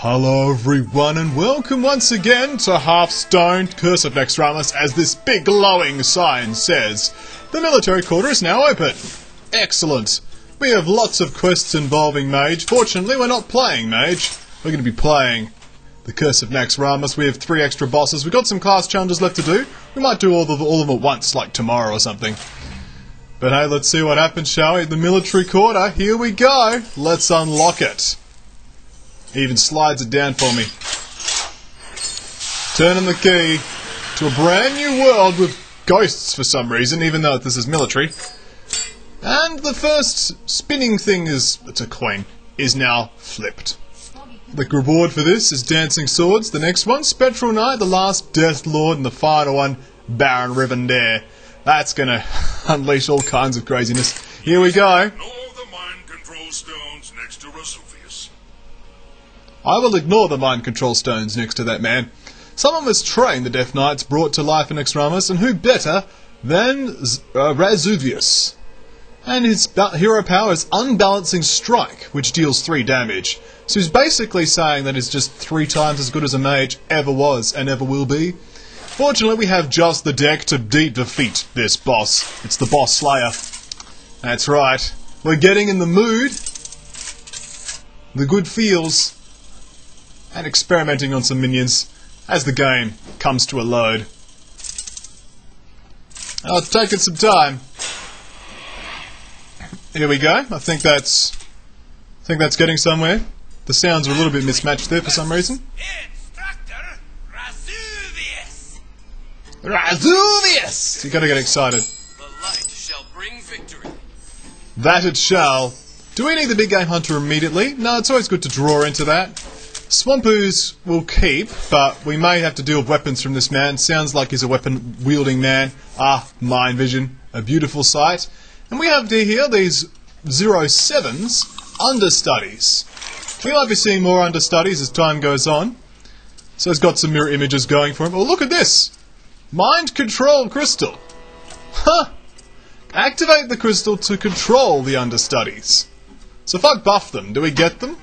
Hello everyone and welcome once again to Hearthstone, Curse of Naxxramas, as this big glowing sign says. The military quarter is now open. Excellent. We have lots of quests involving Mage. Fortunately, we're not playing Mage. We're going to be playing the Curse of Naxxramas. We have 3 extra bosses. We've got some class challenges left to do. We might do all of them at once, like tomorrow or something. But hey, let's see what happens, shall we? The military quarter, here we go. Let's unlock it. He even slides it down for me. Turning the key to a brand new world with ghosts for some reason, even though this is military. And the first spinning thing it's a coin, is now flipped. The reward for this is Dancing Swords. The next one, Spectral Knight, the last Death Lord, and the final one, Baron Rivendare. That's gonna unleash all kinds of craziness. Here we go. Ignore the mind control stones next to Vesuvius. I will ignore the mind control stones next to that man. Someone must train the Death Knights brought to life in Naxxramas, and who better than Vesuvius? And his hero power is Unbalancing Strike, which deals 3 damage. So he's basically saying that it's just 3 times as good as a mage ever was and ever will be. Fortunately, we have just the deck to defeat this boss. It's the bossslayer. That's right. We're getting in the mood, the good feels, and experimenting on some minions as the game comes to a load. Oh, it's taking some time. Here we go. I think that's getting somewhere. The sounds are a little bit mismatched there for some reason. Instructor Vesuvius. Vesuvius! You gotta get excited. The light shall bring victory. That it shall. Do we need the big game hunter immediately? No, it's always good to draw into that. Swampoos will keep, but we may have to deal with weapons from this man. Sounds like he's a weapon-wielding man. Ah, mind vision. A beautiful sight. And we have here these 07s, understudies. We might be seeing more understudies as time goes on. So it's got some mirror images going for him. Oh, look at this! Mind Control Crystal. Huh! Activate the crystal to control the understudies. So if I buff them, do we get them?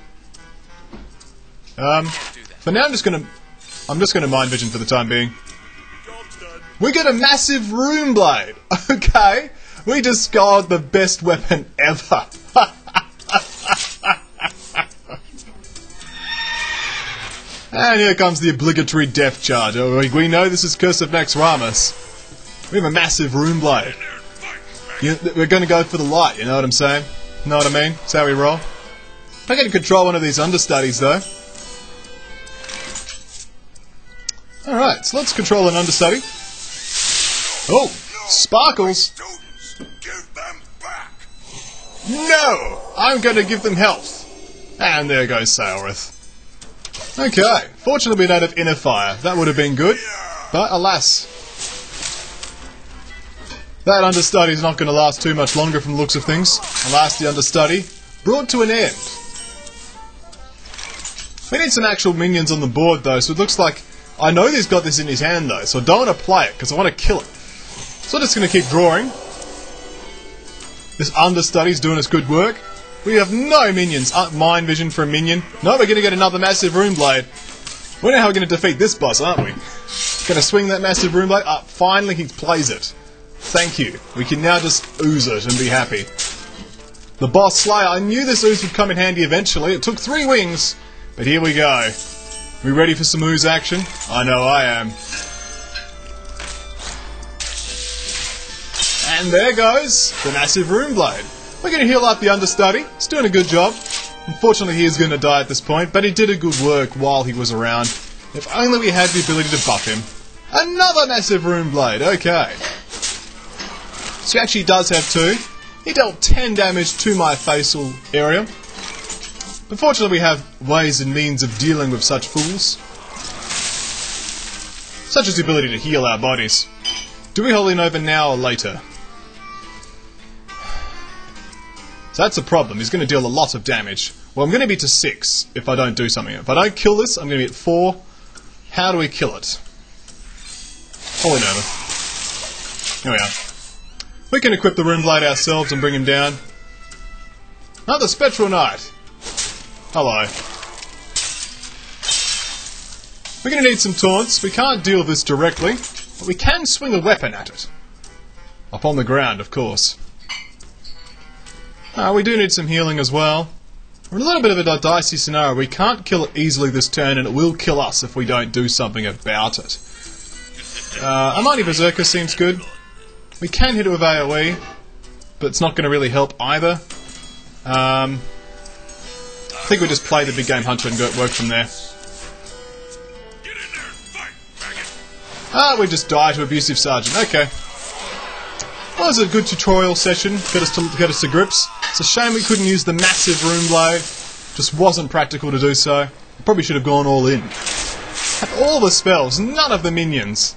For now I'm just gonna mind vision for the time being. We get a massive rune blade. Okay. We discovered the best weapon ever. And here comes the obligatory death charge. Oh, we know this is Curse of Naxxramas. We have a massive rune blade. We're going to go for the light, you know what I'm saying? Know what I mean? That's how we roll. I'm going to control one of these understudies, though. Alright, so let's control an understudy. Oh, sparkles! Give them back. No! I'm going to give them health. And there goes Sailrith. Okay, fortunately we don't have Inner Fire. That would have been good. But alas. That understudy is not going to last too much longer from the looks of things. Alas, the understudy brought to an end. We need some actual minions on the board though, so it looks like... I know he's got this in his hand though, so I don't want to play it, because I want to kill it. So I'm just going to keep drawing. This understudy's doing its good work. We have no minions. Mind vision for a minion. No, we're going to get another massive rune blade. We know how we're going to defeat this boss, aren't we? Going to swing that massive rune blade. Finally he plays it. Thank you. We can now just ooze it and be happy. The boss slayer. I knew this ooze would come in handy eventually. It took 3 wings. But here we go. We ready for some ooze action? I know I am. And there goes the massive rune blade. We're going to heal up the understudy. He's doing a good job. Unfortunately, he is going to die at this point, but he did a good work while he was around. If only we had the ability to buff him. Another massive rune blade. Okay. So he actually does have 2. He dealt 10 damage to my facial area. But fortunately, we have ways and means of dealing with such fools. Such as the ability to heal our bodies. Do we hold in over now or later? So that's a problem. He's going to deal a lot of damage. Well, I'm going to be to 6 if I don't do something. If I don't kill this, I'm going to be at 4. How do we kill it? Holy Nova. Here we are. We can equip the rune blade ourselves and bring him down. Another Spectral Knight. Hello. We're going to need some taunts. We can't deal with this directly, but we can swing a weapon at it. Up on the ground, of course. We do need some healing as well. We're in a little bit of a dicey scenario. We can't kill it easily this turn, and it will kill us if we don't do something about it. A Mighty Berserker seems good. We can hit it with AoE, but it's not going to really help either. I think we just play the big game hunter and work from there. We just die to Abusive Sergeant. Okay. Well, it was a good tutorial session. Get us to grips. It's a shame we couldn't use the massive Rune Blade. Just wasn't practical to do so. Probably should have gone all in. Had all the spells, none of the minions.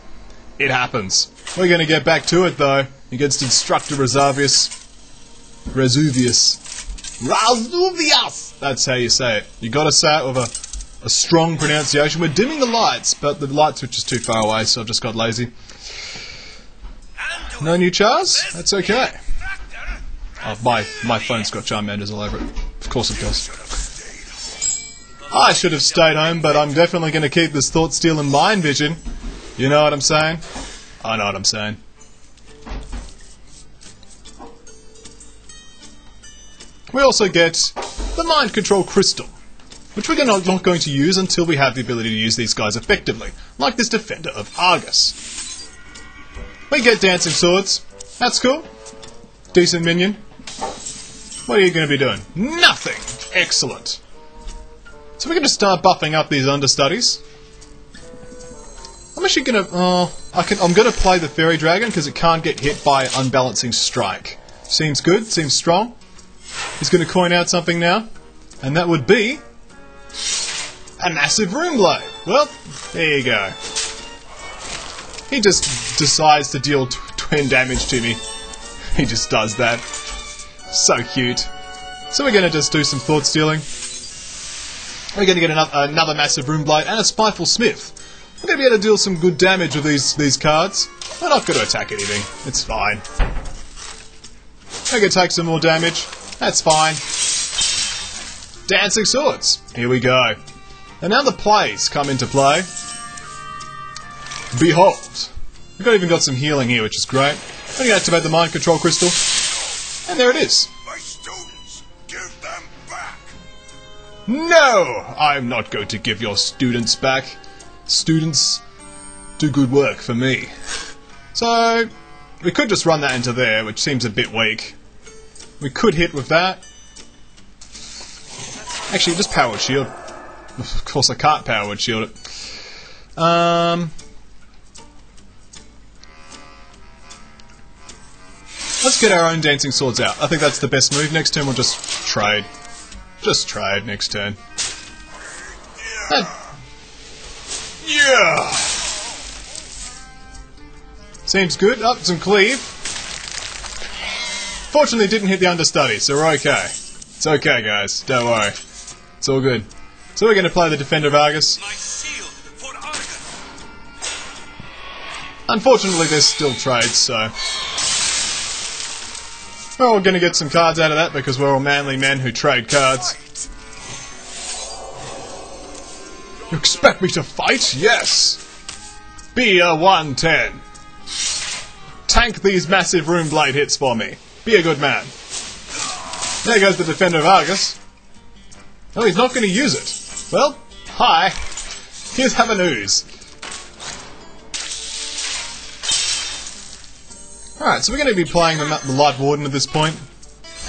It happens. We're going to get back to it though against Instructor Resuvius. That's how you say it. You got to say it with a strong pronunciation. We're dimming the lights, but the light switch is too far away, so I've just got lazy. No new chars? That's okay. Oh, my phone's got Charmanders all over it. Of course it does. I should have stayed home, but I'm definitely going to keep this Thought Steal and Mind Vision. You know what I'm saying? I know what I'm saying. We also get the Mind Control Crystal, which we're not going to use until we have the ability to use these guys effectively, like this Defender of Argus. We get Dancing Swords. That's cool. Decent minion. What are you going to be doing? Nothing! Excellent. So we're going to start buffing up these understudies. I'm actually going to... I'm going to play the Fairy Dragon because it can't get hit by Unbalancing Strike. Seems good. Seems strong. He's going to coin out something now. And that would be... a massive Rune Blade. Well, there you go. He just decides to deal twin damage to me. He just does that. So cute. So we're going to just do some Thought Stealing. We're going to get another massive Rune Blade and a Spiteful Smith. We're going to be able to deal some good damage with these cards. We're not going to attack anything. It's fine. We're going to take some more damage. That's fine. Dancing Swords. Here we go. And now the plays come into play. Behold. We've even got some healing here, which is great. I'm going to activate the Mind Control Crystal. And there it is. My students, give them back. No! I'm not going to give your students back. Students do good work for me. So, we could just run that into there, which seems a bit weak. We could hit with that. Actually, just Powered Shield. Of course I can't Powered Shield it. Let's get our own Dancing Swords out. I think that's the best move. Next turn we'll just trade. Just trade next turn. Yeah! Seems good. Up some cleave. Fortunately it didn't hit the understudy, so we're okay. It's okay, guys. Don't worry. It's all good. So we're going to play the Defender of Argus. Unfortunately there's still trades, so... well, we're going to get some cards out of that because we're all manly men who trade cards. You expect me to fight? Yes! Be a 110. Tank these massive Rune Blade hits for me. Be a good man. There goes the Defender of Argus. Oh, he's not going to use it. Well, hi. Here's have an ooze. Alright, so we're going to be playing the Light Warden at this point,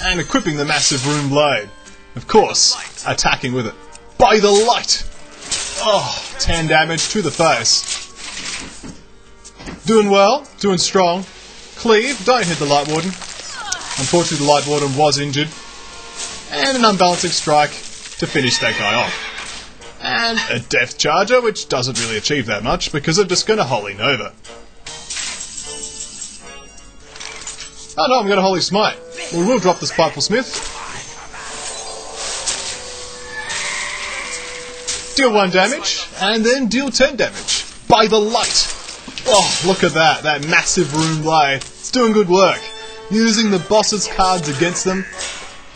and equipping the massive Rune Blade. Of course, attacking with it. By the light! Oh, 10 damage to the face. Doing well, doing strong. Cleave, don't hit the Light Warden. Unfortunately, the Light Warden was injured. And an Unbalancing Strike to finish that guy off. And a Death Charger, which doesn't really achieve that much, because I'm just going to Holy Nova. Oh no, I'm going to Holy Smite. We will drop the Spiteful Smith. Deal 1 damage, and then deal 10 damage. By the light! Oh, look at that. That massive Rune Blade. It's doing good work. Using the boss's cards against them.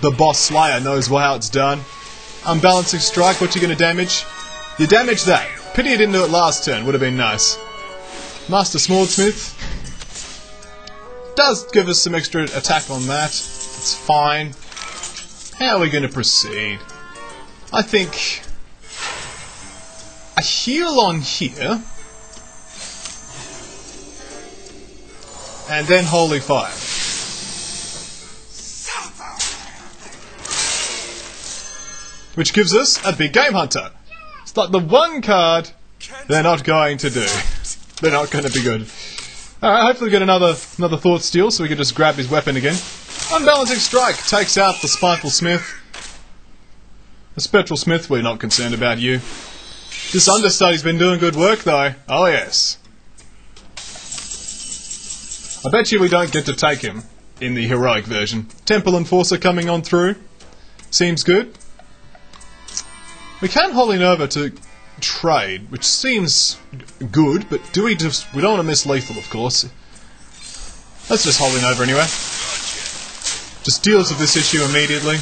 The bossslayer knows how it's done. Unbalancing Strike, what you going to damage? You damage that. Pity he didn't do it last turn, would have been nice. Master Swordsmith does give us some extra attack on that. It's fine. How are we going to proceed? I think a heal on here, and then Holy Fire. Which gives us a big Game Hunter. It's like the one card they're not going to do. They're not going to be good. Alright, hopefully we get another Thought Steal so we can just grab his weapon again. Unbalancing Strike takes out the Spiteful Smith. The Spectral Smith, we're not concerned about you. This understudy's been doing good work though. Oh yes. I bet you we don't get to take him in the heroic version. Temple Enforcer coming on through. Seems good. We can Holy Nova to trade, which seems good, but do we just... we don't want to miss lethal, of course. Let's just Holy Nova anyway. Just deals with this issue immediately.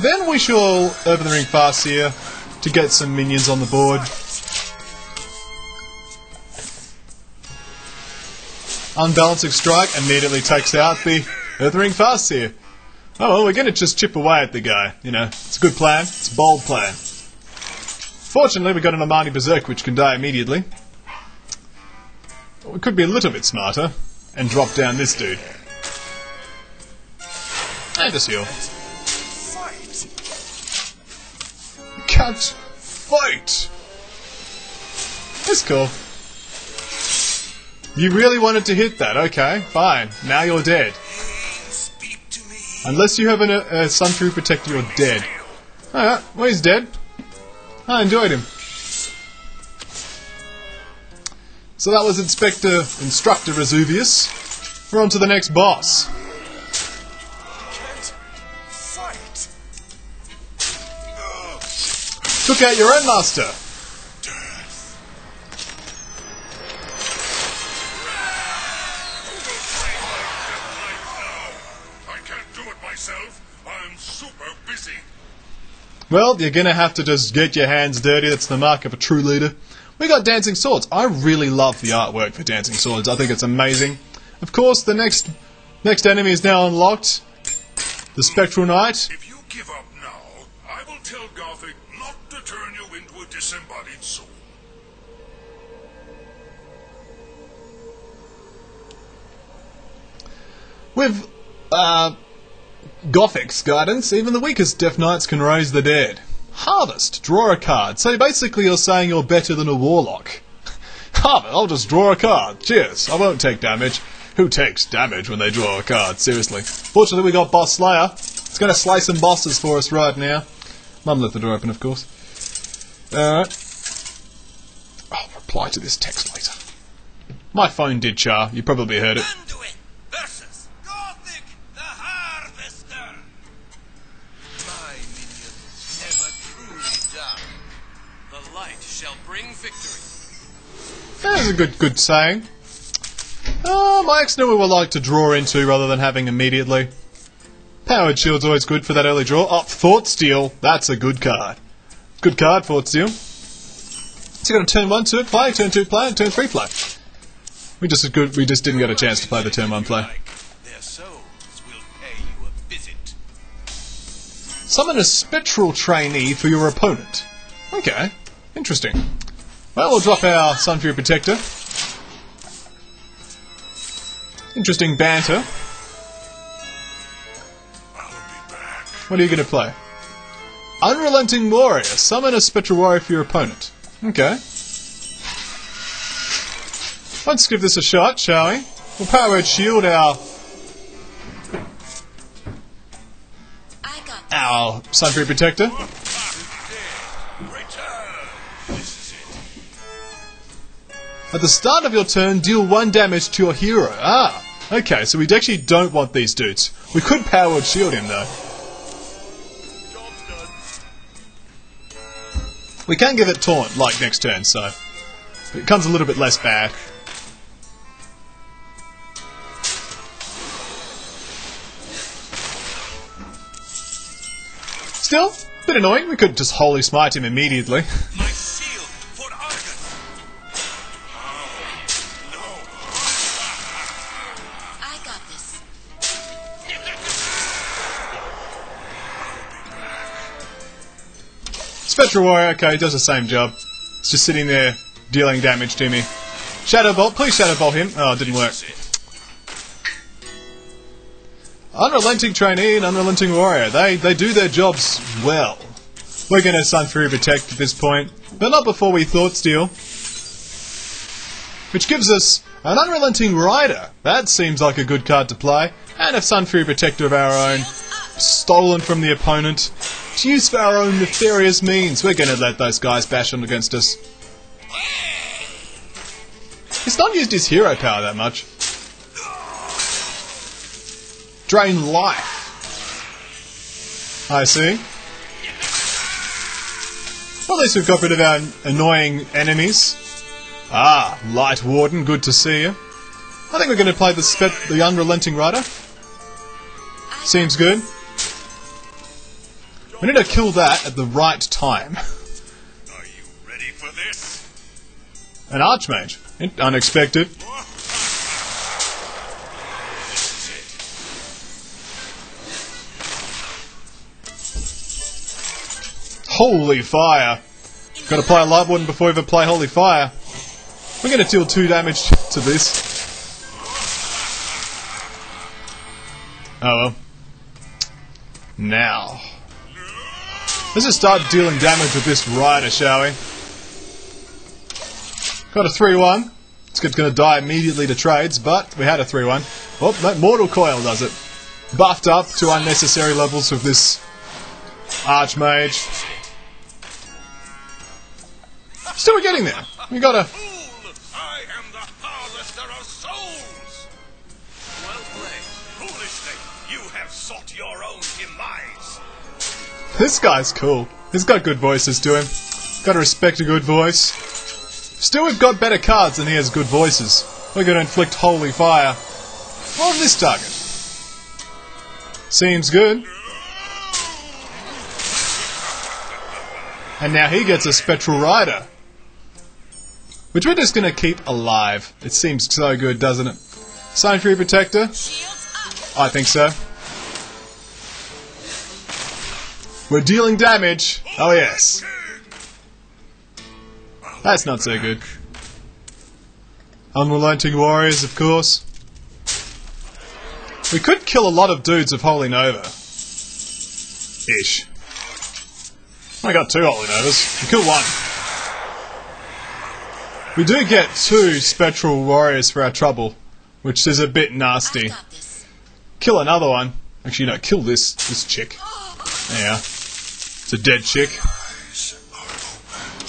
Then we shall open the ring Farseer to get some minions on the board. Unbalancing Strike immediately takes out the Earthring Farseer. Oh well, we're going to just chip away at the guy. You know, it's a good plan. It's a bold plan. Fortunately, we got an Omani Berserk which can die immediately. We could be a little bit smarter and drop down this dude. And just heal. Can't fight! That's cool. You really wanted to hit that, okay, fine. Now you're dead. Unless you have a Sun Fury Protector, you're dead. Alright, well he's dead. I enjoyed him. So that was Instructor Resuvius. We're on to the next boss. Took out your own master. I can't do it myself. I'm super busy. Well, you're gonna have to just get your hands dirty. That's the mark of a true leader. We got Dancing Swords. I really love the artwork for Dancing Swords. I think it's amazing. Of course, the next enemy is now unlocked. The Spectral Knight. If you give up now, I will tell Gothic not to turn you into a disembodied soul. With Gothic's guidance, even the weakest Death Knights can raise the dead. Harvest, draw a card. So basically you're saying you're better than a Warlock. Harvest, I'll just draw a card. Cheers, I won't take damage. Who takes damage when they draw a card? Seriously. Fortunately we got Boss Slayer. It's going to slay some bosses for us right now. Mum left the door open, of course. Alright. I'll reply to this text later. My phone did char. You probably heard it. Conduit versus Gothic the Harvester. My minions never truly die. The light shall bring victory. That was a good saying. My ex knew we would like to draw into rather than having immediately. Powered Shield's always good for that early draw. Oh, Thought Steal. That's a good card. Good card, Thought Steal. So you got a turn 1 to play, turn 2 play, and turn 3 play. We just didn't get a chance to play the turn 1 play. Their souls will pay you a visit. Summon a Spectral Trainee for your opponent. Okay, interesting. Well, we'll drop our Sun Fury Protector. Interesting banter. I'll be back. What are you going to play? Unrelenting Warrior. Summon a Spectral Warrior for your opponent. Okay. Let's give this a shot, shall we? We'll Power Word Shield our Sun Fury Protector. At the start of your turn, deal 1 damage to your hero. Ah, okay, so we actually don't want these dudes. We could Power Word Shield him, though. We can give it Taunt, like next turn, so it becomes a little bit less bad. Still, a bit annoying. We could just Holy Smite him immediately. My shield Spectral Warrior, okay, does the same job. It's just sitting there dealing damage to me. Shadow Bolt, please Shadow Bolt him. Oh, it didn't work. Unrelenting Trainee and Unrelenting Warrior, they do their jobs well. We're going to Sun Fury Protect at this point, but not before we Thought Steal. Which gives us an Unrelenting Rider. That seems like a good card to play. And a Sun Fury Protector of our own, stolen from the opponent, to use for our own nefarious means. We're going to let those guys bash on against us. He's not used his hero power that much. Drain life. I see. Well, at least we've got rid of our annoying enemies. Ah, Light Warden, good to see you. I think we're going to play the Unrelenting Rider. Seems good. We need to kill that at the right time. Are you ready for this? An Archmage. Unexpected. Holy Fire. Got to play a Light Warden before we even play Holy Fire. We're going to deal 2 damage to this. Oh well. Now. Let's just start dealing damage with this Rider, shall we? Got a 3-1. It's going to die immediately to trades, but we had a 3-1. Oh, no, Mortal Coil does it. Buffed up to unnecessary levels with this Archmage. Still, we're getting there. We got a... I am the harvester of souls! Well played. Foolishly, you have sought your own demise. This guy's cool. He's got good voices to him. Gotta respect a good voice. Still, we've got better cards than he has good voices. We're gonna inflict Holy Fire on this target. Seems good. And now he gets a Spectral Rider, which we're just going to keep alive. It seems so good, doesn't it? Sun Fury Protector? I think so. We're dealing damage. Oh yes. That's not so good. Unrelenting Warriors, of course. We could kill a lot of dudes with Holy Nova. Ish. I got 2 Holy Novas. We kill 1. We do get 2 Spectral Warriors for our trouble, which is a bit nasty. Kill another one. Actually, no, kill this chick. Yeah. It's a dead chick.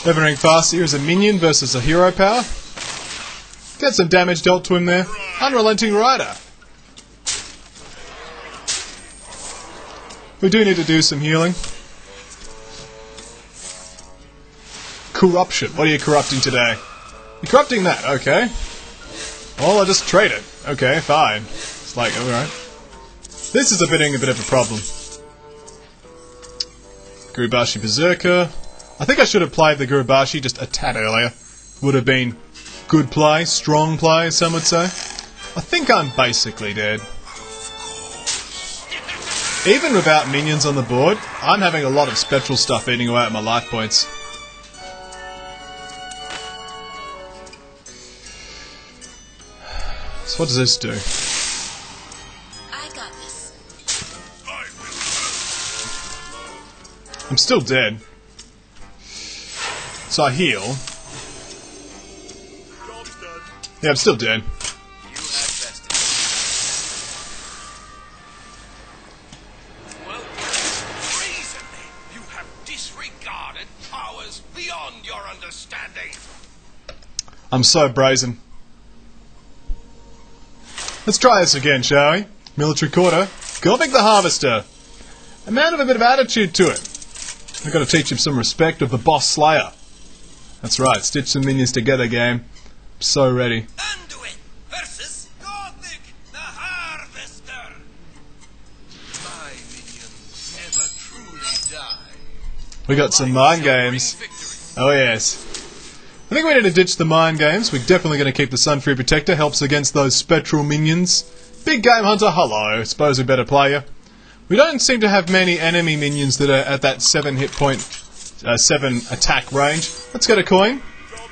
Levering Fast here is a minion versus a hero power. Get some damage dealt to him there. Unrelenting Rider. We do need to do some healing. Corruption. What are you corrupting today? You're corrupting that, okay. Well, I'll just trade it. Okay, fine. It's like, alright. This is a bit of a problem. Gurubashi Berserker. I think I should have played the Gurubashi just a tad earlier. Would have been good play, strong play, some would say. I think I'm basically dead. Even without minions on the board, I'm having a lot of spectral stuff eating away at my life points. So what does this do? I got this. I'm still dead. So I heal. Yeah, I'm still dead. You have bested. Well, Brazenly, you have disregarded powers beyond your understanding. I'm so brazen. Let's try this again, shall we? Military Quarter. Gothic the Harvester. A man with a bit of attitude to it. We've got to teach him some respect of the boss slayer. That's right, stitch some minions together, game. I'm so ready. Anduin versus Gothic the Harvester. My minions never truly die. We got some mind games. Oh yes. I think we need to ditch the mind games. We're definitely going to keep the Sun Fury Protector. Helps against those spectral minions. Big Game Hunter, hello. Suppose we better play you. We don't seem to have many enemy minions that are at that 7 hit point 7 attack range. Let's get a coin.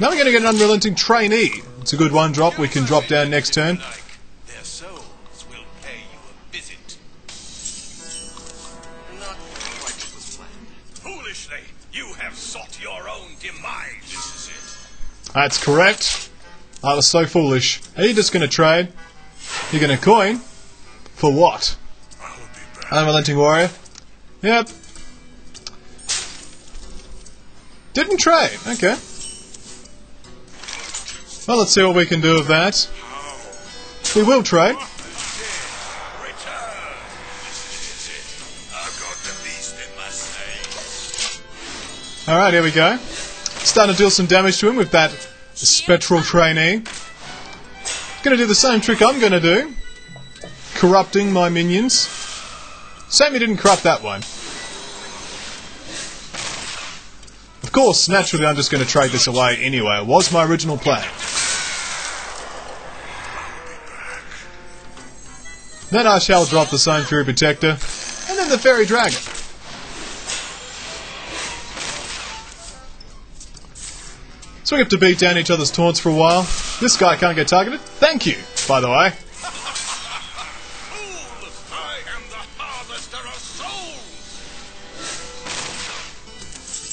Now we're going to get an Unrelenting Trainee. It's a good 1-drop. We can drop down next turn. Their souls will pay you a visit. Not quite as was planned. Foolishly, you have sought your own demise. This is it. That's correct. I was so foolish. Are you just going to trade? You're going to coin? For what? I'll be back. Unrelenting Warrior? Yep. Didn't trade. Okay. Well, let's see what we can do with that. We will trade. Return. This is it. I've got the beast in my sleigh. Alright, here we go. Starting to deal some damage to him with that Spectral Trainee. Gonna do the same trick I'm gonna do. Corrupting my minions. Shame he didn't corrupt that one. Of course, naturally I'm just gonna trade this away anyway. It was my original plan. Then I shall drop the Sun Fury Protector, and then the Fairy Dragon. So we have to beat down each other's taunts for a while. This guy can't get targeted. Thank you, by the way. Fool! I am the harvester of souls.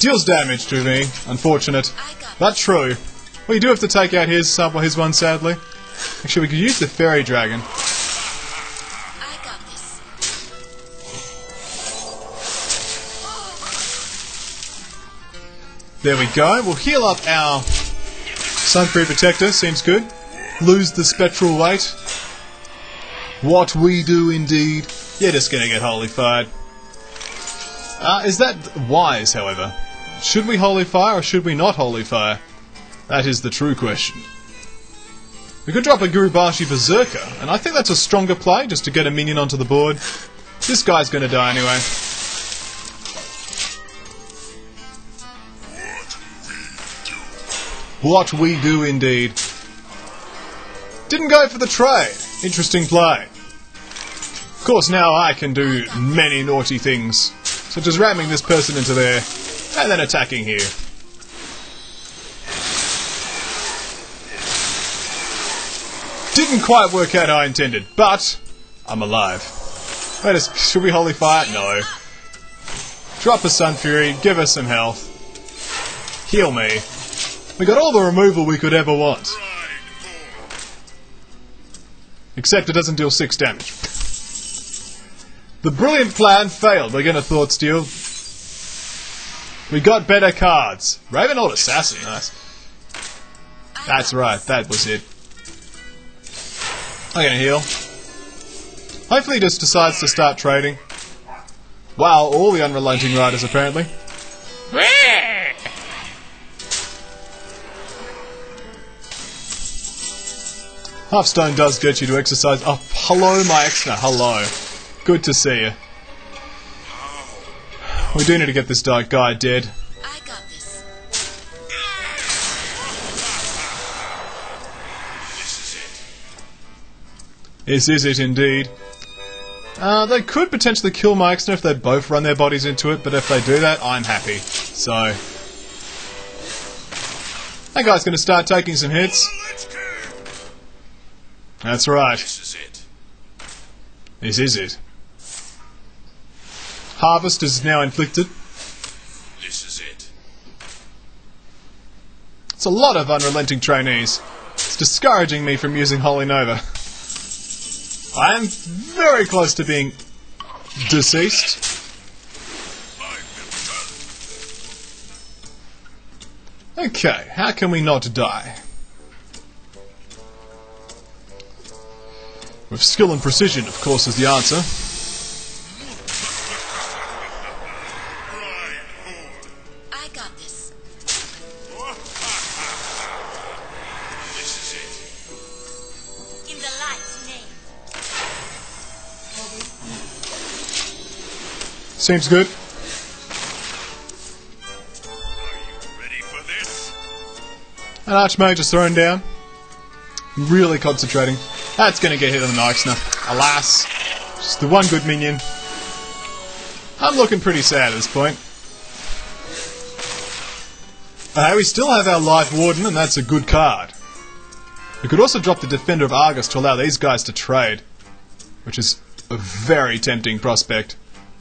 Deals damage to me. Unfortunate. But true. Well, you do have to take out his one, sadly. Actually, we could use the Fairy Dragon. I got this. There we go. We'll heal up our Sun Fury Protector. Seems good. Lose the spectral weight. What we do indeed. You're just gonna get Holy Fired. Is that wise, however? Should we Holy Fire or should we not Holy Fire? That is the true question. We could drop a Gurubashi Berserker, and I think that's a stronger play, just to get a minion onto the board. This guy's gonna die anyway. What we do indeed. Didn't go for the trade. Interesting play. Of course, now I can do many naughty things, such as ramming this person into there, and then attacking here. Didn't quite work out how I intended, but I'm alive. Should we Holy Fire? No. Drop a Sun Fury, give us some health. Heal me. We got all the removal we could ever want. Except it doesn't deal 6 damage. The brilliant plan failed. We're gonna Thought Steal. We got better cards. Ravenhold Assassin, nice. That's right, that was it. I'm gonna heal. Hopefully he just decides to start trading. Wow, all the Unrelenting Riders apparently. Hearthstone does get you to exercise. Oh, hello, my Exner. Hello. Good to see you. We do need to get this guy dead. I got this. This is it indeed. They could potentially kill my Exner if they both run their bodies into it, but if they do that, I'm happy. So, that guy's going to start taking some hits. That's right. This is it. This is it. Harvest is now inflicted. This is it. It's a lot of Unrelenting Trainees. It's discouraging me from using Holy Nova. I am very close to being deceased. Okay, how can we not die? With skill and precision, of course, is the answer. I got this. This is it. In the light's name. Seems good. Are you ready for this? An Archmage is thrown down. Really concentrating. That's going to get hit on the Naxxramas. Alas. Just the one good minion. I'm looking pretty sad at this point. We still have our Life Warden, and that's a good card. We could also drop the Defender of Argus to allow these guys to trade, which is a very tempting prospect.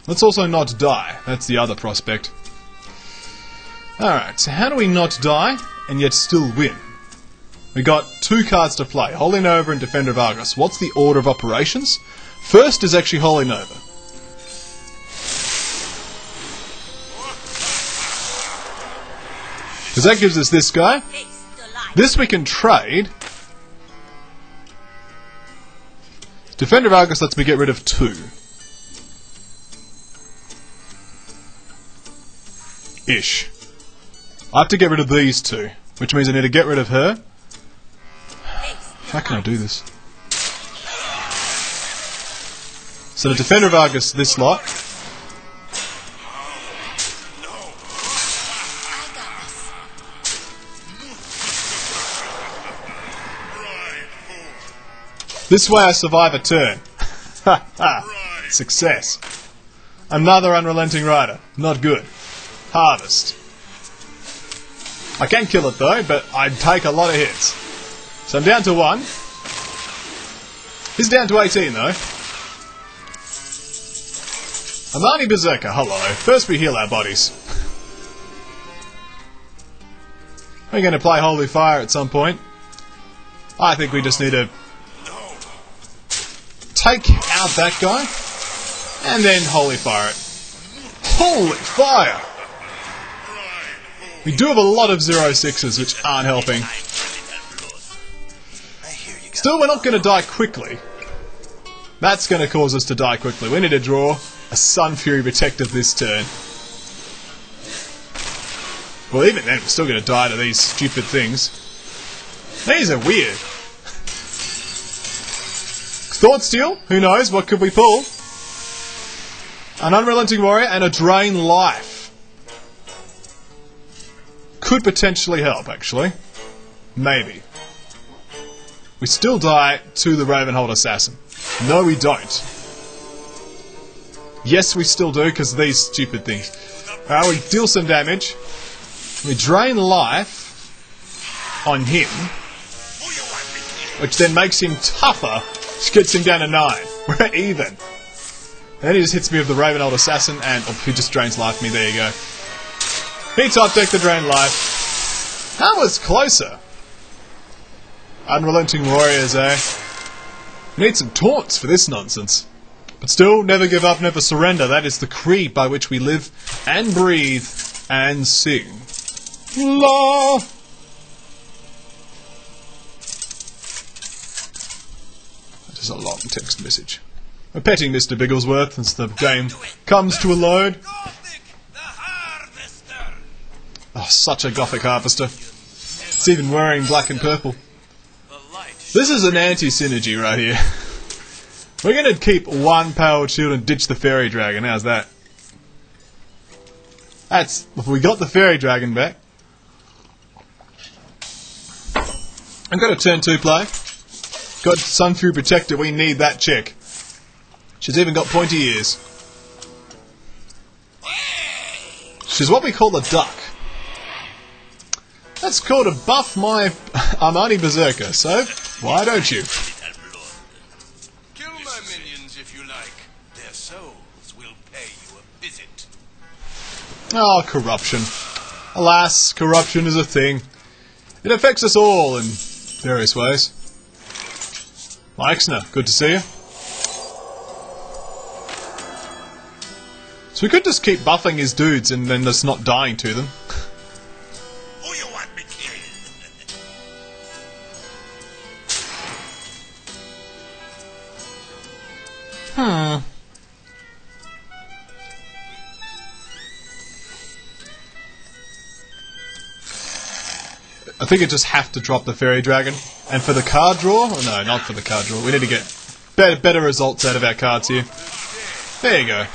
Let's also not die. That's the other prospect. Alright, so how do we not die and yet still win? We got 2 cards to play, Holy Nova and Defender of Argus. What's the order of operations? First is actually Holy Nova. Because that gives us this guy. This we can trade. Defender of Argus lets me get rid of 2. Ish. I have to get rid of these 2, which means I need to get rid of her. How can I do this? So the Defender of Argus, this lot. This way I survive a turn. Ha ha! Success. Another Unrelenting Rider. Not good. Harvest. I can kill it though, but I'd take a lot of hits. So I'm down to 1. He's down to 18 though. Amani Berserker, hello. First we heal our bodies. We're going to play Holy Fire at some point. I think we just need to take out that guy and then Holy Fire it. Holy Fire! We do have a lot of 0-6s which aren't helping. Still, we're not going to die quickly. That's going to cause us to die quickly. We need to draw a Sun Fury Protective this turn. Well, even then, we're still going to die to these stupid things. These are weird. Thought Steal? Who knows? What could we pull? An Unrelenting Warrior and a Drain Life. Could potentially help, actually. Maybe. We still die to the Ravenhold Assassin. No, we don't. Yes, we still do, because of these stupid things. We deal some damage. We drain life on him, which then makes him tougher, which gets him down to 9. We're even. Then he just hits me with the Ravenhold Assassin, and he just drains life from me. There you go. He top decked the drain life. That was closer. Unrelenting Warriors, eh? Need some taunts for this nonsense. But still, never give up, never surrender. That is the creed by which we live and breathe and sing. La! That is a long text message. I'm petting Mr. Bigglesworth as the game comes to a load. Oh, such a gothic harvester. It's even wearing black and purple. This is an anti-synergy right here. We're going to keep one powered shield and ditch the fairy dragon. How's that? That's... we got the fairy dragon back. I've got a turn 2 play. Got Sun Fury Protector. We need that chick. She's even got pointy ears. She's what we call a duck. That's called a buff my Armani Berserker, so why don't you? Kill my minions if you like. Their souls will pay you a visit. Oh, corruption. Alas, corruption is a thing. It affects us all in various ways. Leixner, good to see you. So we could just keep buffing his dudes and then just not dying to them. Who you want me killed? I think it just have to drop the fairy dragon. And for the card draw? Oh, no, not for the card draw. We need to get better results out of our cards here. There you go.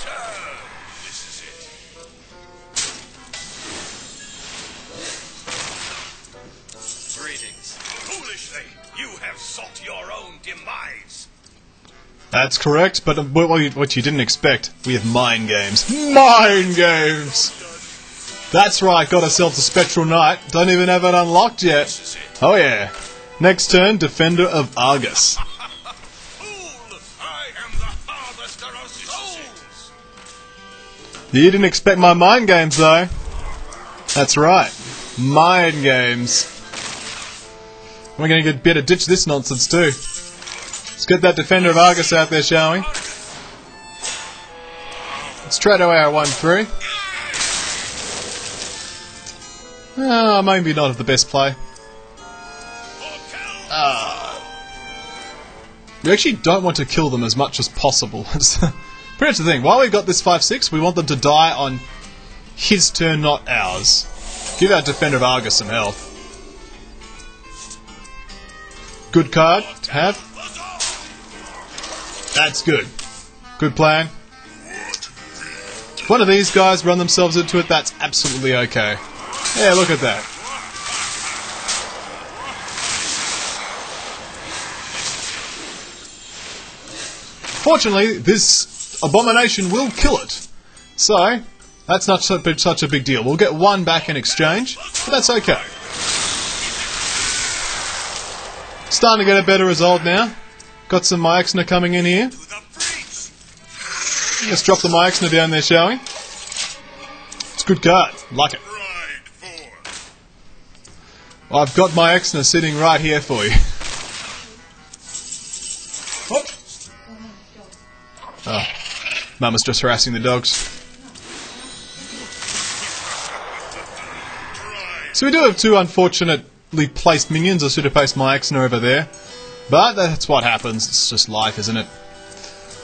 Greetings. Foolishly, you have sought your own demise. That's correct, but what you didn't expect, we have mind games. Mind games! That's right, got ourselves a Spectral Knight. Don't even have it unlocked yet. Oh yeah. Next turn, Defender of Argus. Fool! I am the harvester of souls! You didn't expect my mind games though. That's right. Mind games. We're going to better ditch this nonsense too. Let's get that Defender of Argus out there, shall we? Let's trade away our 1-3. Maybe not the best play. We actually don't want to kill them as much as possible. It's pretty much the thing. While we've got this 5-6, we want them to die on his turn, not ours. Give our Defender of Argus some health. Good card to have. That's good. Good plan. If one of these guys run themselves into it, that's absolutely okay. Yeah, look at that. Fortunately, this abomination will kill it. So, that's not such a big deal. We'll get 1 back in exchange, but that's okay. Starting to get a better result now. Got some Naxxramas coming in here. Let's drop the Naxxramas down there, shall we? It's a good card. Like it. Well, I've got Naxxramas sitting right here for you. What? Oh, Mama's just harassing the dogs. So we do have 2 unfortunately placed minions. I should have placed Naxxramas over there. But that's what happens. It's just life, isn't it?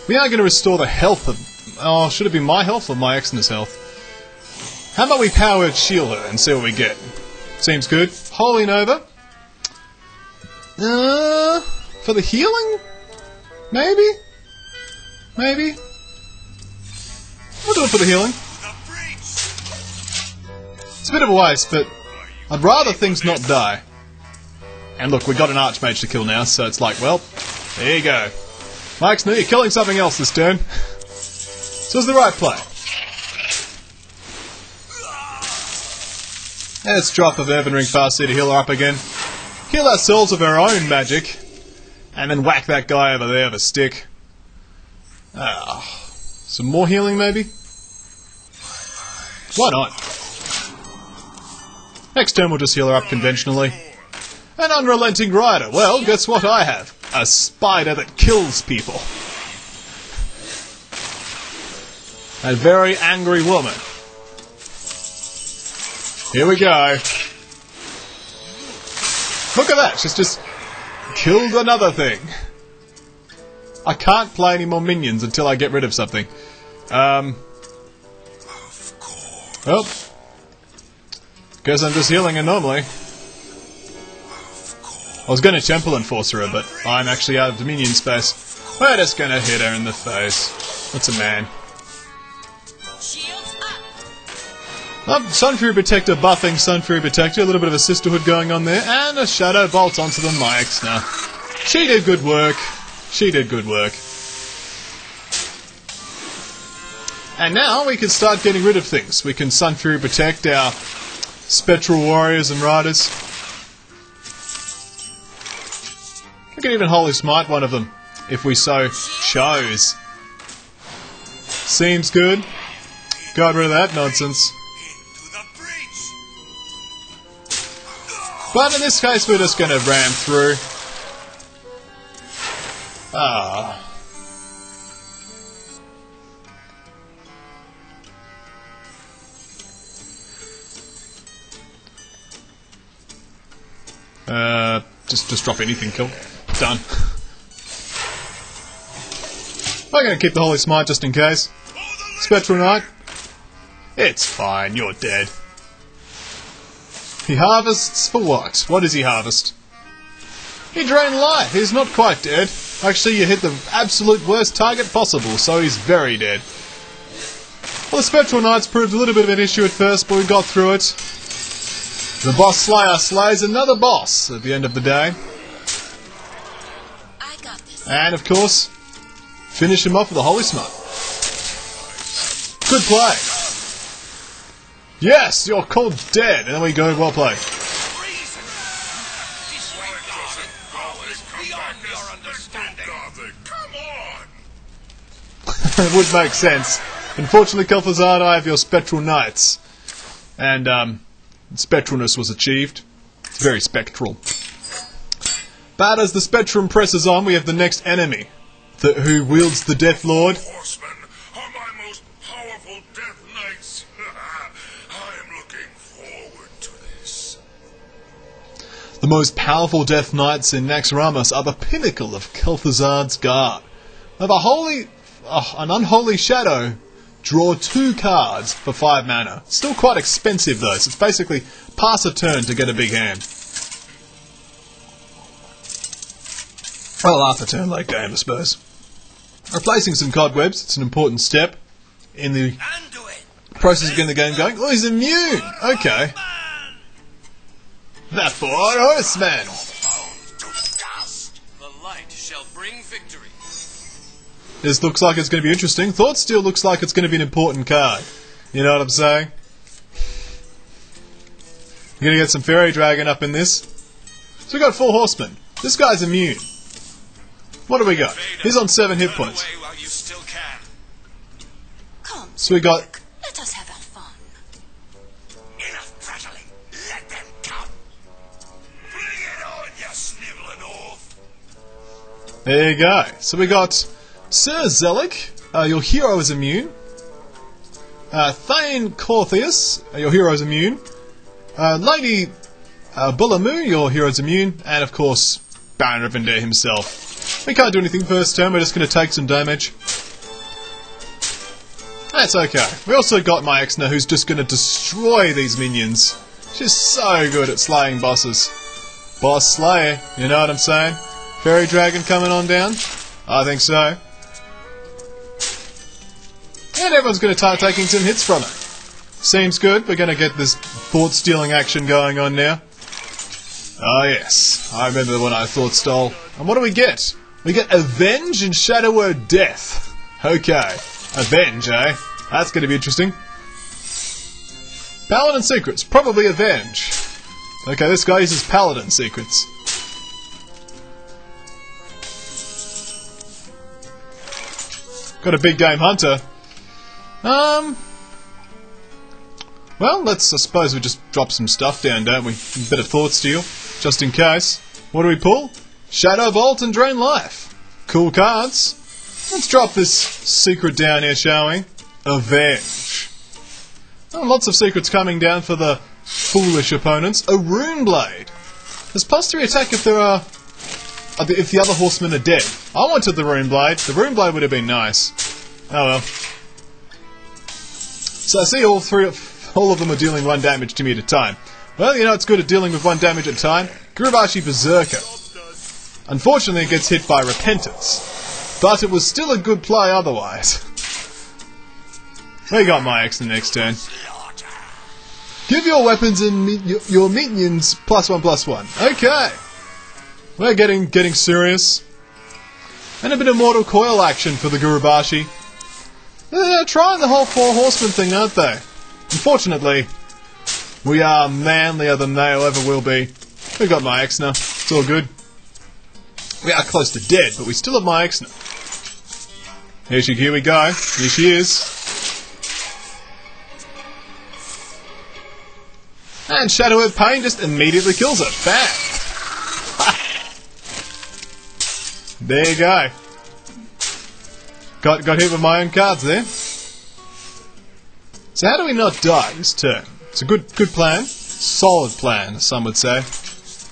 We are going to restore the health of... Oh, should it be my health or Naxxramas' health? How about we power shield her and see what we get? Seems good. Holy Nova. For the healing? Maybe? Maybe? We'll do it for the healing. It's a bit of a waste, but I'd rather things not die. And look, we got an Archmage to kill now, so it's like, well, there you go. Naxxramas, you're killing something else this turn. So it's the right play. Let's drop a Vervin Ring Farseer to heal her up again. Heal ourselves with our own magic. And then whack that guy over there with a stick. Some more healing, maybe? Why not? Next turn we'll just heal her up conventionally. An Unrelenting Rider. Well, guess what I have? A spider that kills people. A very angry woman. Here we go. Look at that, she's just killed another thing. I can't play any more minions until I get rid of something. Oh. Guess I'm just healing her normally. I was going to Temple Enforcer her, but I'm actually out of minion space. We're just going to hit her in the face. What's a man? Shields up. Oh, Sun Fury Protector buffing Sun Fury Protector. A little bit of a sisterhood going on there. And a Shadow Bolt onto the Naxxramas. She did good work. She did good work. And now we can start getting rid of things. We can Sun Fury Protect our Spectral Warriors and Riders. We can even Holy Smite one of them, if we so chose. Seems good. Got rid of that nonsense. But in this case, we're just going to ram through. Just drop anything, kill. Done. I'm going to keep the Holy Smite just in case. Spectral Knight. It's fine, you're dead. He harvests for what? What does he harvest? He drained life. He's not quite dead. Actually, you hit the absolute worst target possible, so he's very dead. Well, the Spectral Knights proved a little bit of an issue at first, but we got through it. The bossslayer slays another boss at the end of the day. I got this. And, of course, finish him off with a Holy Smite. Good play. Yes, you're called dead. And then we go, well played. Reason! Disregarding powers beyond your understanding! Come on! It would make sense. Unfortunately, Kel'Thuzad, I have your spectral knights. And, spectralness was achieved. It's very spectral. But as the spectrum presses on, we have the next enemy. Who wields the Death Lord. Horsemen are my most powerful death knights. I am looking forward to this. The most powerful Death Knights in Naxxramas are the pinnacle of Kel'Thuzad's guard. Of an unholy shadow, draw 2 cards for 5 mana. Still quite expensive though, so it's basically pass a turn to get a big hand. Well, half a turn late game, I suppose. Replacing some cobwebs, it's an important step in the process of getting the game going. Oh, he's immune! Okay. The 4 horsemen! The light shall bring victory. This looks like it's going to be interesting. Thought Steel looks like it's going to be an important card. You know what I'm saying? You're going to get some Fairy Dragon up in this. So we got 4 horsemen. This guy's immune. What do we got? He's on 7 hit points. While you still can. Come, So we got... let us have our fun. Enough prattling. Let them come. Bring it on, you snivelling oaf. There you go. So we got Sir Zelik. Your hero is immune. Thane Cortheus. Your hero is immune. Lady Bullamoo. Your hero is immune. And of course, Baron Rivendare himself. We can't do anything first turn, we're just going to take some damage. That's okay. We also got Naxxramas, who's just going to destroy these minions. She's so good at slaying bosses. Boss Slayer, you know what I'm saying? Fairy Dragon coming on down? I think so. And everyone's going to start taking some hits from it. Seems good, we're going to get this thought-stealing action going on now. Oh yes, I remember when I thought stole. And what do we get? We get Avenge and Shadow Word Death. Okay, Avenge, eh? That's going to be interesting. Paladin Secrets, probably Avenge. Okay, this guy uses Paladin Secrets. Got a big game hunter. Well, I suppose we just drop some stuff down, don't we? A bit of Thought Steal, just in case. What do we pull? Shadow Bolt and Drain Life. Cool cards. Let's drop this secret down here, shall we? Avenge. Oh, lots of secrets coming down for the foolish opponents. A Rune Blade. There's +3 attack if if the other horsemen are dead. I wanted the Rune Blade. The Rune Blade would have been nice. Oh well. So I see all of them are dealing 1 damage to me at a time. Well, you know it's good at dealing with 1 damage at a time. Gurubashi Berserker. Unfortunately, it gets hit by Repentance. But it was still a good play otherwise. We got my X the next turn. Give your weapons and your minions +1/+1. Okay. We're getting serious. And a bit of Mortal Coil action for the Gurubashi. They're trying the whole 4 horsemen thing, aren't they? Unfortunately, we are manlier than they ever will be. We got my Naxxramas. It's all good. We are close to dead, but we still have my Naxxramas. Here we go. Here she is. And Shadow of Pain just immediately kills it. Bam! There you go. Got hit with my own cards there. So how do we not die this turn? It's a good plan. Solid plan, some would say.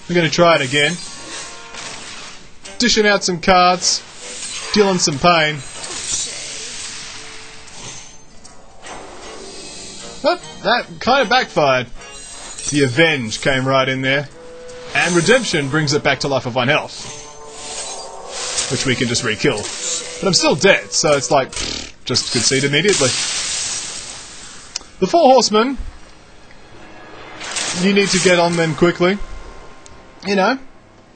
We're going to try it again. Dishing out some cards. Dealing some pain. But that kind of backfired. The Avenge came right in there. And Redemption brings it back to life of 1 health. Which we can just re-kill. But I'm still dead, so it's like, just concede immediately. The 4 horsemen, you need to get on them quickly. You know,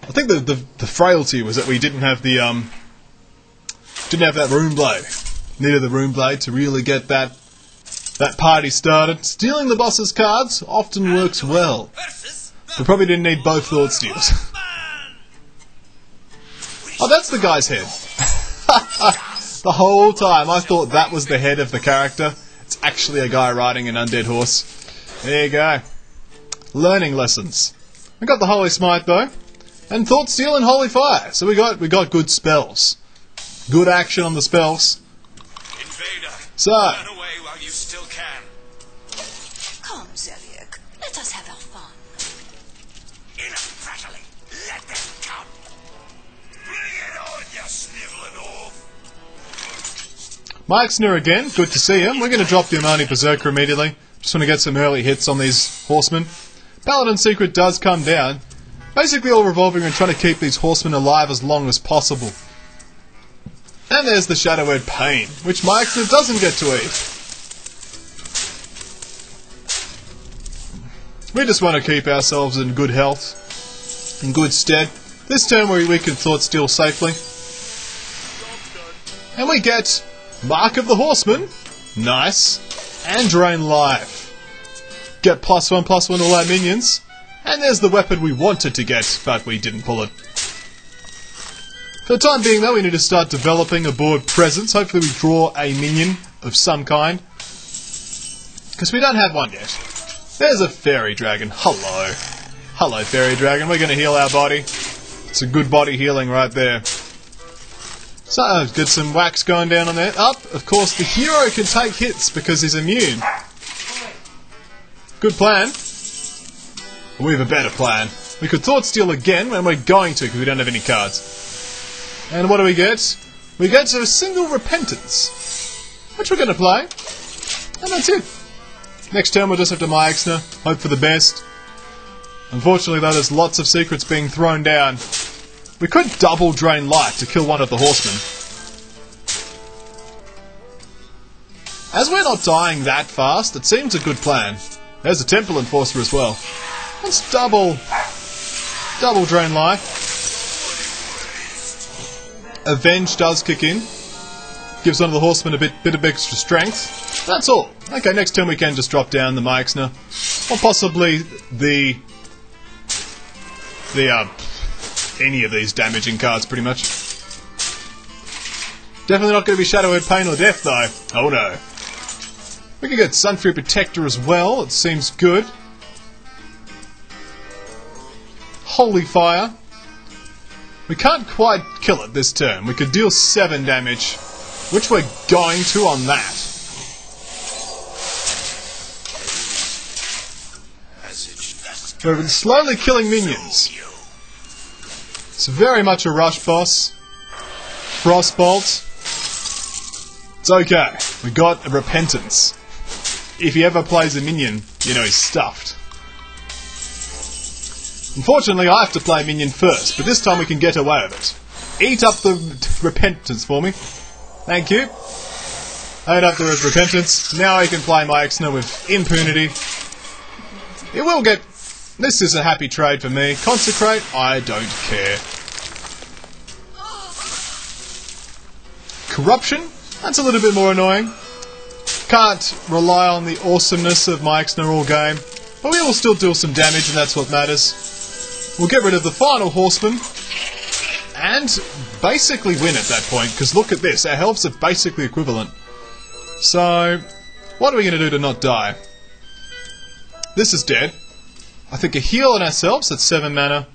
I think the frailty was that we didn't have that Rune Blade. Needed the Rune Blade to really get that that party started. Stealing the boss's cards often works well. We probably didn't need both Thought Steals. Oh, that's the guy's head. The whole time I thought that was the head of the character. It's actually a guy riding an undead horse. There you go. Learning lessons. We got the Holy Smite though. And Thought Steal and Holy Fire. So we got good spells. Good action on the spells. Invader, So run away while you still can. Come, Zeliek. Let us have our fun. Enough prattling. Let them come. Bring it on, you snivelling oaf. Naxxramas again, good to see him. We're going to drop the Omani Berserker immediately. Just want to get some early hits on these horsemen. Paladin Secret does come down. Basically all revolving around trying to keep these horsemen alive as long as possible. And there's the Shadow Word Pain, which Naxxramas doesn't get to eat. We just want to keep ourselves in good health, in good stead. This turn we can Thought Steal safely. And we get Mark of the Horseman, nice, and Drain Life. Get +1/+1 all our minions, and there's the weapon we wanted to get, but we didn't pull it. For the time being though, we need to start developing a board presence. Hopefully we draw a minion of some kind. Because we don't have one yet. There's a Fairy Dragon. Hello. Hello, Fairy Dragon. We're going to heal our body. It's a good body healing right there. So, get some wax going down on there. Up, of course, the hero can take hits because he's immune. Good plan. We have a better plan. We could Thought Steal again when we're going to because we don't have any cards. And what do we get? We get a single Repentance, which we're going to play. And that's it. Next turn we'll just have to Naxxramas, hope for the best. Unfortunately though, there's lots of secrets being thrown down. We could double Drain Life to kill one of the horsemen. As we're not dying that fast, it seems a good plan. There's a Temple Enforcer as well. Let's double Drain Life. Avenge does kick in. Gives one of the horsemen a bit of extra strength. That's all. Okay, next turn we can just drop down the Naxxramas. Or possibly any of these damaging cards, pretty much. Definitely not going to be Shadow Word Pain or Death, though. Oh no. We can get Sunfury Protector as well. It seems good. Holy Fire. We can't quite kill it this turn. We could deal 7 damage, which we're going to on that. We're slowly killing minions. It's very much a rush boss. Frostbolt. It's okay. We got a Repentance. If he ever plays a minion, you know he's stuffed. Unfortunately, I have to play minion first, but this time we can get away with it. Eat up the Repentance for me. Thank you. Eat up the Repentance. Now I can play my Naxxramas with impunity. It will get... This is a happy trade for me. Consecrate, I don't care. Corruption, that's a little bit more annoying. Can't rely on the awesomeness of my Naxxramas all game. But we will still deal some damage, and that's what matters. We'll get rid of the final horseman. And basically win at that point, because look at this. Our healths are basically equivalent. So, what are we going to do to not die? This is dead. I think a heal on ourselves, that's 7 mana.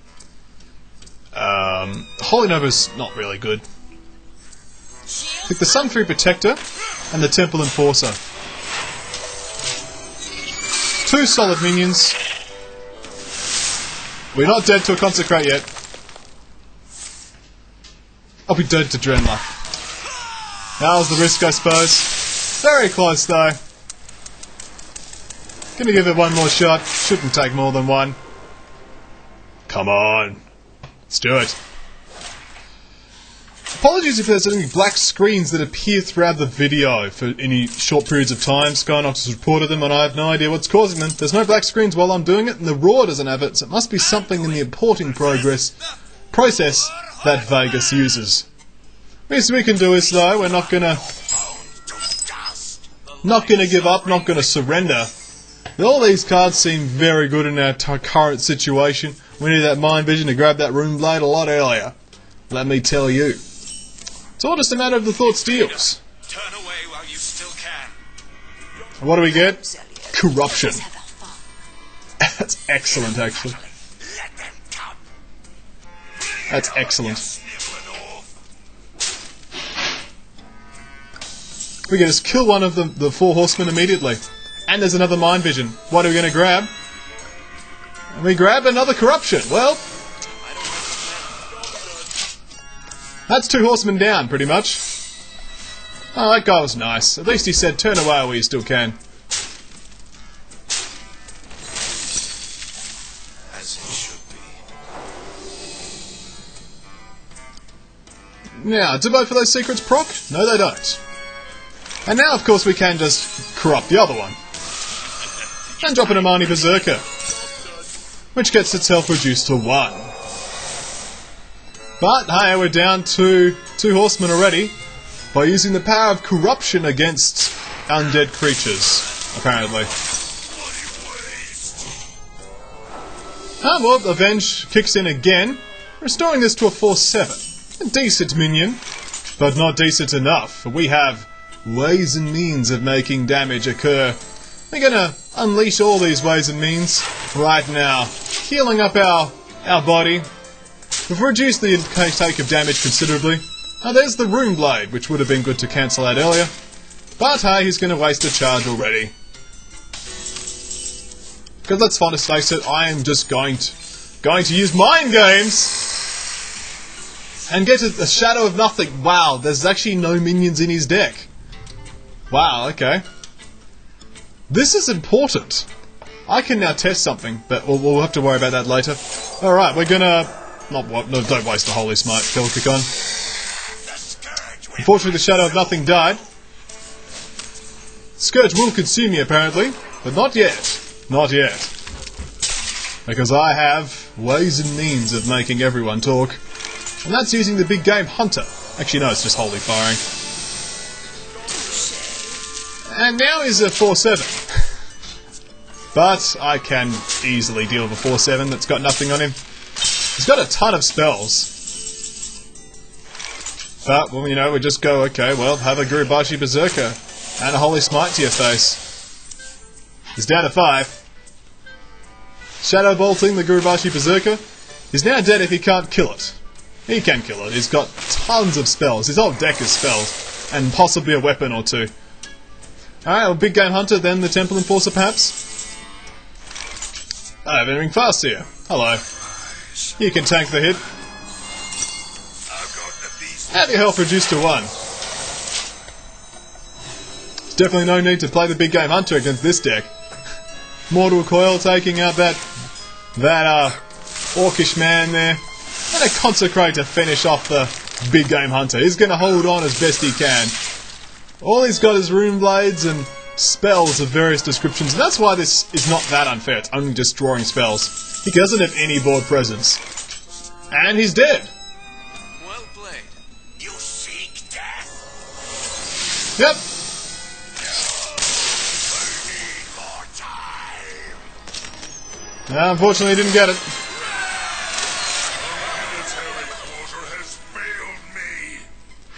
Holy Nova's not really good. I think the Sunfury Protector and the Temple Enforcer. 2 solid minions. We're not dead to a Consecrate yet. I'll be dead to Drain Life. That was the risk, I suppose. Very close, though. Gonna give it one more shot. Shouldn't take more than one. Come on. Let's do it. Apologies if there's any black screens that appear throughout the video for any short periods of time. Skynox has reported them and I have no idea what's causing them. There's no black screens while I'm doing it and the Raw doesn't have it, so it must be something in the importing process that Vegas uses. Least we can do is though, we're not gonna Not going to give up, not going to surrender. All these cards seem very good in our current situation. We need that mind vision to grab that rune blade a lot earlier. Let me tell you. It's all just a matter of the thought steals. Turn away while you still can. What do we get? Zeliek, Corruption. let's have our fun. That's excellent, actually. Let them come. That's excellent. Sniveling off. We can just kill one of the 4 horsemen immediately. And there's another mind vision. What are we going to grab? We grab another corruption. Well, that's 2 horsemen down, pretty much. Oh, that guy was nice. At least he said, turn away while you still can. As it should be. Now, do both of those secrets proc? No, they don't. And now, of course, we can just corrupt the other one. And drop an Amani Berserker, which gets itself reduced to 1. But, hey, we're down to 2 horsemen already by using the power of corruption against undead creatures, apparently. Ah, well, Avenge kicks in again, restoring this to a 4/7. A decent minion, but not decent enough. We have ways and means of making damage occur. We're gonna unleash all these ways and means right now, healing up our body. We've reduced the intake of damage considerably. Now there's the rune blade, which would have been good to cancel out earlier. But hey, he's gonna waste a charge already. Because let's face it, I am just going to use mind games and get a shadow of nothing. Wow, there's actually no minions in his deck. Wow, okay. This is important. I can now test something, but we'll have to worry about that later. Alright, we're gonna... No, don't waste the Holy Smite, Kelkicon. Unfortunately, the Shadow of Nothing died. Scourge will consume me, apparently, but not yet. Not yet. Because I have ways and means of making everyone talk. And that's using the big game Hunter. Actually, no, it's just Holy Firing. And now is a 4/7. But I can easily deal with a 4/7 that's got nothing on him. He's got a ton of spells. But, well, you know, we just go, okay, well, have a Gurubashi Berserker and a Holy Smite to your face. He's down to 5. Shadow Bolting the Gurubashi Berserker. He's now dead if he can't kill it. He can kill it. He's got tons of spells. His whole deck is spells. And possibly a weapon or 2. Alright, well, Big Game Hunter, then the Temple Enforcer, perhaps? I have anything fast here. Hello. You can tank the hit. Have your health reduced to 1. There's definitely no need to play the Big Game Hunter against this deck. Mortal Coil taking out that Orcish man there. And a Consecrate to finish off the Big Game Hunter. He's going to hold on as best he can. All he's got is rune blades and spells of various descriptions, and that's why this is not that unfair. It's only just drawing spells. He doesn't have any board presence. And he's dead. Well played. You seek death. Yep. We need more time. Unfortunately, he didn't get it. Military quarter has failed me.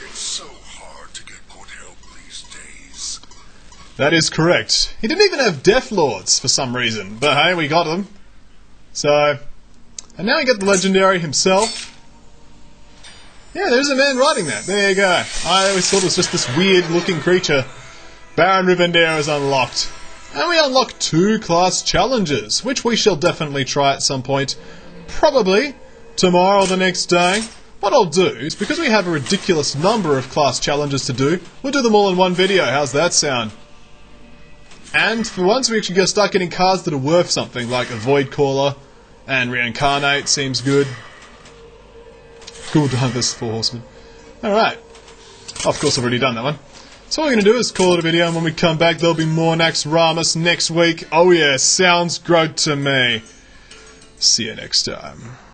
It's so hard to get good help these days. That is correct. He didn't even have Death Lords for some reason, but hey, we got them. So, and now we get the Legendary himself. Yeah, there's a man riding that. There you go. I always thought it was just this weird-looking creature. Baron Rivendare is unlocked. And we unlock 2 class challenges, which we shall definitely try at some point. Probably tomorrow or the next day. What I'll do is, because we have a ridiculous number of class challenges to do, we'll do them all in one video. How's that sound? And for once, we actually start getting cards that are worth something, like a Void Caller and Reincarnate seems good. Cool to have this 4 horsemen. Alright. Of course, I've already done that one. So what we're going to do is call it a video, and when we come back, there'll be more Naxxramas next week. Oh yeah, sounds good to me. See you next time.